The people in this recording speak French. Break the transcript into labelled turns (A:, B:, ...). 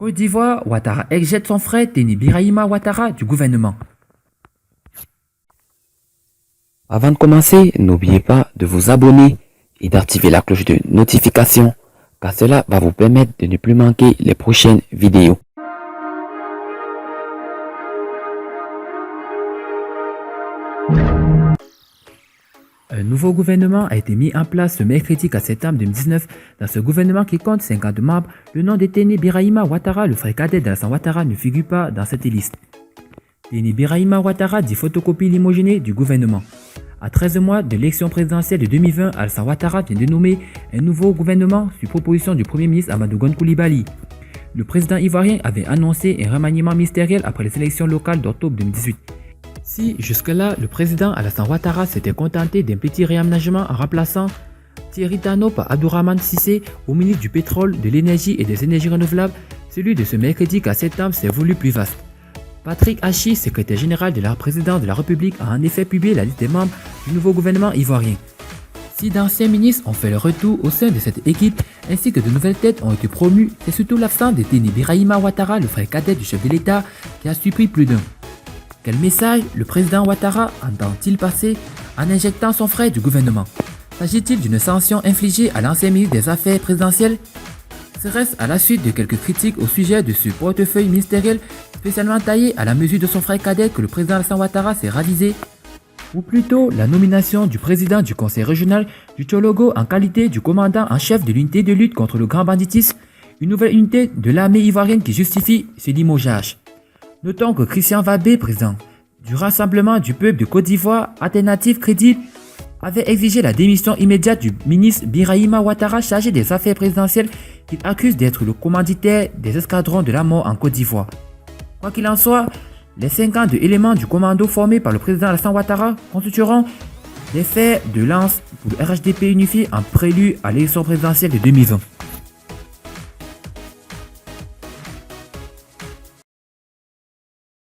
A: Côte d'Ivoire, Ouattara éjecte son frère Teni Birahima Ouattara du gouvernement.
B: Avant de commencer, n'oubliez pas de vous abonner et d'activer la cloche de notification, car cela va vous permettre de ne plus manquer les prochaines vidéos.
A: Un nouveau gouvernement a été mis en place ce mercredi 4 septembre 2019. Dans ce gouvernement qui compte 50 membres, le nom de Teni Birahima Ouattara, le frère cadet d'Alassane Ouattara, ne figure pas dans cette liste. Teni Birahima Ouattara dit photocopie limogénée du gouvernement. À 13 mois de l'élection présidentielle de 2020, Alassane Ouattara vient de nommer un nouveau gouvernement sur proposition du Premier ministre Amadou Gon Coulibaly. Le président ivoirien avait annoncé un remaniement ministériel après les élections locales d'octobre 2018. Si jusque-là, le président Alassane Ouattara s'était contenté d'un petit réaménagement en remplaçant Thierry Tano par Abdourahmane Cissé au ministre du pétrole, de l'énergie et des énergies renouvelables, celui de ce mercredi 4 septembre s'est voulu plus vaste. Patrick Hachi, secrétaire général de la présidence de la République, a en effet publié la liste des membres du nouveau gouvernement ivoirien. Si d'anciens ministres ont fait leur retour au sein de cette équipe, ainsi que de nouvelles têtes ont été promues, c'est surtout l'absence de Teni Birahima Ouattara, le frère cadet du chef de l'État, qui a surpris plus d'un. Quel message le président Ouattara entend-il passer en injectant son frère du gouvernement? S'agit-il d'une sanction infligée à l'ancien ministre des Affaires présidentielles? Serait-ce à la suite de quelques critiques au sujet de ce portefeuille ministériel spécialement taillé à la mesure de son frère cadet que le président Alassane Ouattara s'est ravisé? Ou plutôt la nomination du président du conseil régional du Tchologo en qualité du commandant en chef de l'unité de lutte contre le grand banditisme, une nouvelle unité de l'armée ivoirienne qui justifie ce limogeage. Notons que Christian Vabé, président du Rassemblement du peuple de Côte d'Ivoire, alternative crédible, avait exigé la démission immédiate du ministre Birahima Ouattara chargé des affaires présidentielles qu'il accuse d'être le commanditaire des escadrons de la mort en Côte d'Ivoire. Quoi qu'il en soit, les 50 éléments du commando formés par le président Alassane Ouattara constitueront des fers de lance pour le RHDP unifié en prélude à l'élection présidentielle de 2020.